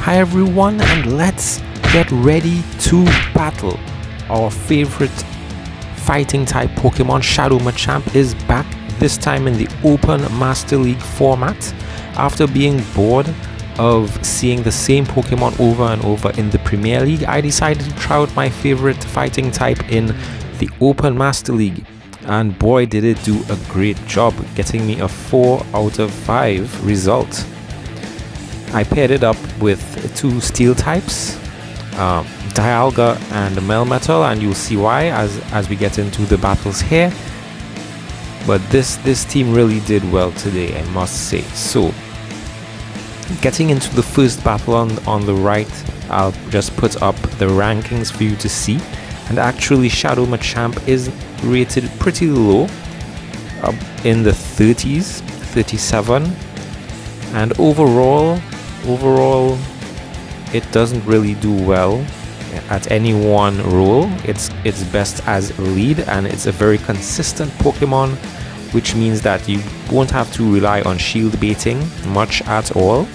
Hi everyone, and let's get ready to battle. Our favorite fighting type Pokemon, Shadow Machamp, is back, this time in the Open Master League format. After being bored of seeing the same Pokemon over and over in the Premier League, I decided to try out my favorite fighting type in the Open Master League. And boy, did it do a great job, getting me a 4 out of 5 result. I paired it up with two steel types, Dialga and Melmetal, and you'll see why as we get into the battles here. But this team really did well today, I must say. So, getting into the first battle on the right, I'll just put up the rankings for you to see. And actually, Shadow Machamp is rated pretty low, in the 30s, 37, and overall it doesn't really do well at any one role. It's best as lead, and it's a very consistent Pokemon, which means that you won't have to rely on shield baiting much at all,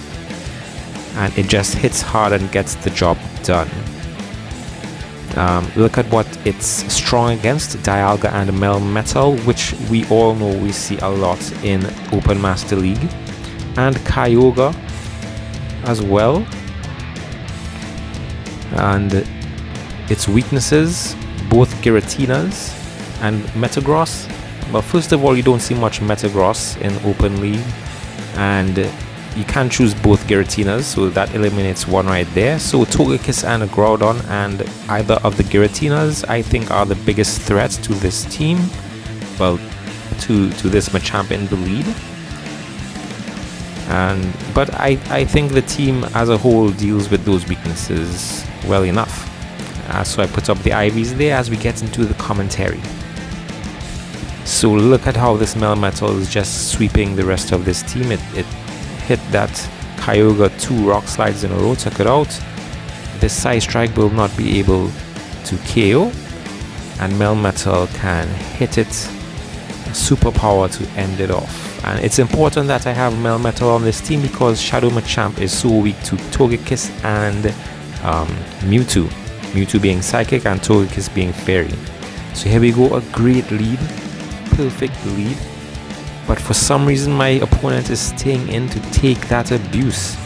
and it just hits hard and gets the job done. Look at what it's strong against, Dialga and Melmetal, which we all know we see a lot in Open Master League, and Kyogre as well. And its weaknesses, both Giratinas and Metagross. But first of all, you don't see much Metagross in Open League, and you can choose both Giratinas, so that eliminates one right there. So Togekiss and Groudon and either of the Giratinas, I think, are the biggest threats to this team. Well, to this Machamp in the lead. But I think the team as a whole deals with those weaknesses well enough. So I put up the IVs there as we get into the commentary. So look at how this Melmetal is just sweeping the rest of this team. It hit that Kyogre 2 Rock Slides in a row, took it out. This Side Strike will not be able to KO, and Melmetal can hit it Superpower to end it off. And it's important that I have Melmetal on this team because Shadow Machamp is so weak to Togekiss and Mewtwo. Mewtwo being Psychic and Togekiss being Fairy. So here we go, a great lead, perfect lead. But for some reason my opponent is staying in to take that abuse.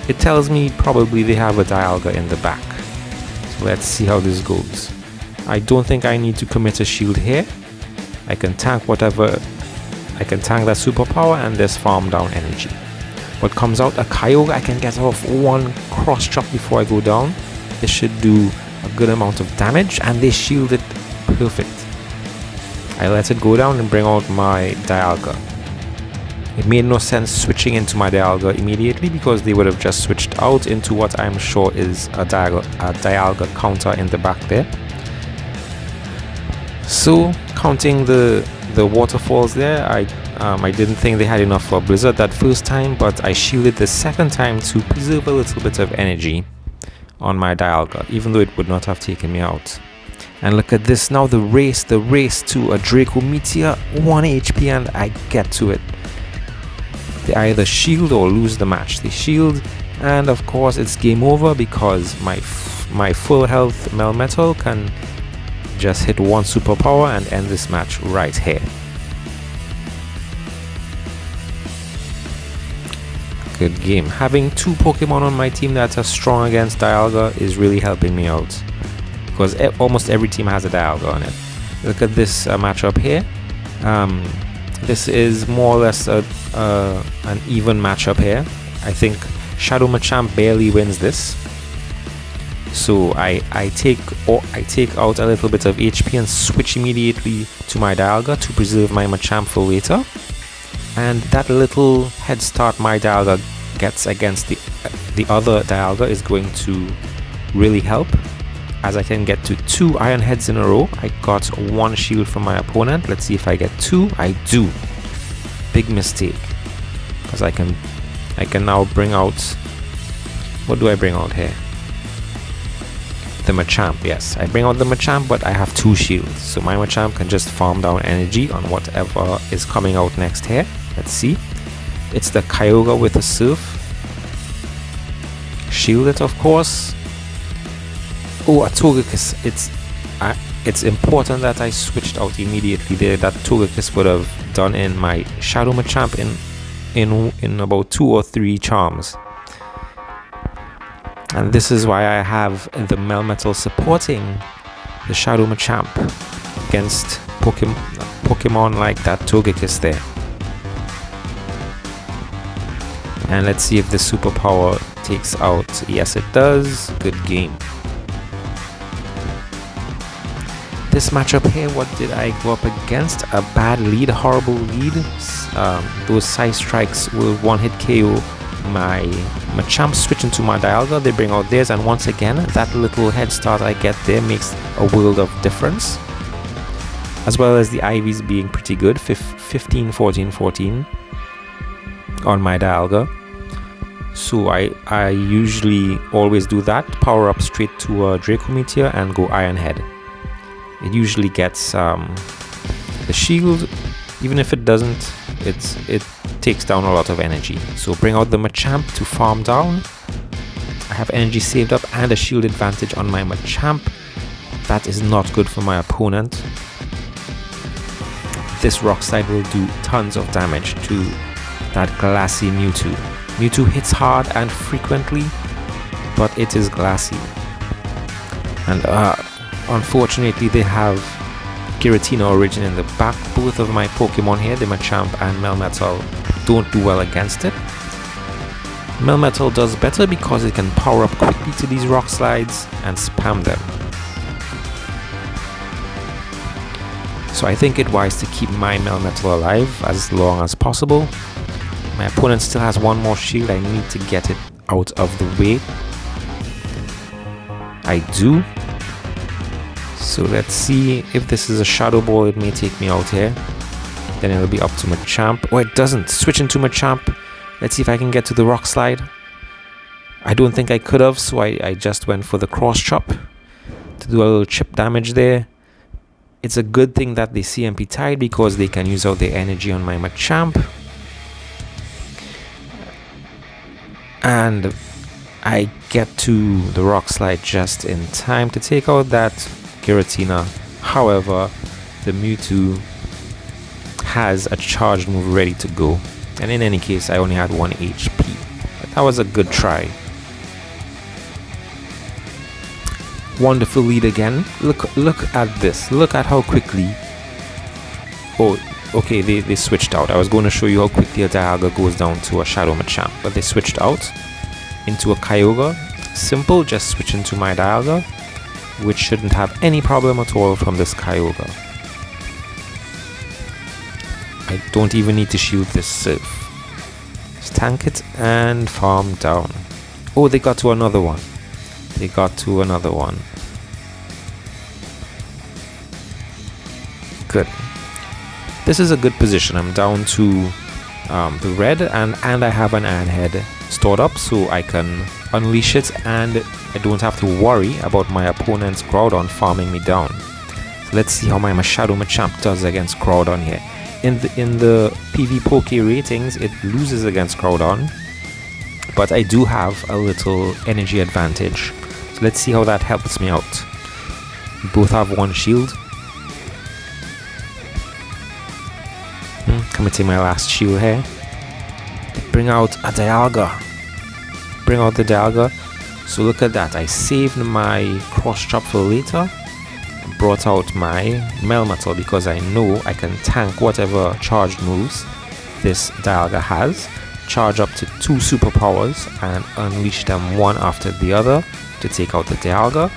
It tells me probably they have a Dialga in the back. So let's see how this goes. I don't think I need to commit a shield here. I can tank whatever. I can tank that Superpower and this farm down energy. What comes out? A Kyogre. I can get off one cross chop before I go down. This should do a good amount of damage, and they shield it perfect. I let it go down and bring out my Dialga. It made no sense switching into my Dialga immediately because they would have just switched out into what I'm sure is a Dialga counter in the back there. So counting the waterfalls there, I didn't think they had enough for Blizzard that first time, but I shielded the second time to preserve a little bit of energy on my Dialga, even though it would not have taken me out. And look at this now, the race to a Draco Meteor, 1 HP, and I get to it. They either shield or lose the match. They shield, and of course it's game over because my full health Melmetal can just hit one Superpower and end this match right here. Good game. Having two Pokemon on my team that are strong against Dialga is really helping me out, because almost every team has a Dialga on it. Look at this matchup here. This is more or less an even matchup here. I think Shadow Machamp barely wins this. So I take out a little bit of HP and switch immediately to my Dialga to preserve my Machamp for later. And that little head start my Dialga gets against the other Dialga is going to really help, as I can get to 2 Iron Heads in a row. I got 1 shield from my opponent. Let's see if I get 2. I do. Big mistake, because I can now bring out, what do I bring out here? The Machamp. Yes, I bring out the Machamp, but I have 2 shields, so my Machamp can just farm down energy on whatever is coming out next here. Let's see. It's the Kyogre with a Surf. shield it, of course. Oh, a Togekiss. It's important that I switched out immediately there. That Togekiss would have done in my Shadow Machamp in about 2 or 3 charms. And this is why I have the Melmetal supporting the Shadow Machamp against Pokemon like that Togekiss there. And let's see if the superpower takes out. Yes, it does. Good game. This matchup here, what did I go up against? A bad lead, horrible lead. Those side strikes will one-hit KO my Machamp. Switch into my Dialga, they bring out theirs, and once again that little head start I get there makes a world of difference, as well as the IVs being pretty good. 15, 14, 14 on my Dialga. So I usually always do that, power up straight to a Draco Meteor and go Iron Head. It usually gets the shield. Even if it doesn't, it takes down a lot of energy. So bring out the Machamp to farm down. I have energy saved up and a shield advantage on my Machamp. That is not good for my opponent. This Rock Slide will do tons of damage to that glassy Mewtwo. Mewtwo hits hard and frequently, but it is glassy. And unfortunately they have Giratina Origin in the back. Both of my Pokemon here, the Machamp and Melmetal, don't do well against it. Melmetal does better because it can power up quickly to these Rock Slides and spam them. So I think it wise to keep my Melmetal alive as long as possible. My opponent still has one more shield. I need to get it out of the way. I do. So let's see if this is a Shadow Ball. It may take me out here. Then it'll be up to Machamp. Oh, it doesn't. Switch into Machamp. Let's see if I can get to the Rock Slide. I don't think I could have, so I just went for the Cross Chop to do a little chip damage there. It's a good thing that they CMP tied because they can use out their energy on my Machamp. And I get to the Rock Slide just in time to take out that Giratina. However, the Mewtwo has a charged move ready to go, and in any case I only had 1 HP, but that was a good try. Wonderful lead again. Look at this. Look at how quickly. Oh, okay, they switched out. I was going to show you how quickly a Dialga goes down to a Shadow Machamp, but they switched out into a Kyogre. Simple, just switch into my Dialga, which shouldn't have any problem at all from this Kyogre. I don't even need to shield this Sylph. Just tank it and farm down. Oh, they got to another one. They got to another one. Good. This is a good position. I'm down to the red, and I have an Iron Head stored up, so I can unleash it, and I don't have to worry about my opponent's Groudon farming me down. So let's see how my Shadow Machamp does against Groudon here. In the PV Poke ratings, it loses against Groudon, but I do have a little energy advantage. So let's see how that helps me out. We both have 1 shield. Committing my last shield here. Bring out a Dialga. Bring out the Dialga. So look at that. I saved my Cross Chop for later. Brought out my Melmetal because I know I can tank whatever charged moves this Dialga has. Charge up to 2 superpowers and unleash them one after the other to take out the Dialga.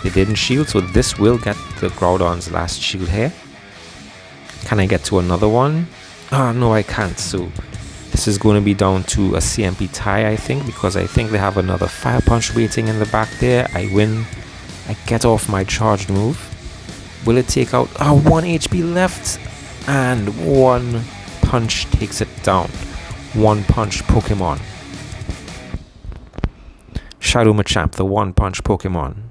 They didn't shield, so this will get the Groudon's last shield here. Can I get to another one? Ah, no, I can't. So this is going to be down to a CMP tie, I think, because I think they have another Fire Punch waiting in the back there. I win. I get off my charged move. Will it take out? 1 HP left, and 1 punch takes it down. 1 punch Pokemon. Shadow Machamp, the 1 punch Pokemon.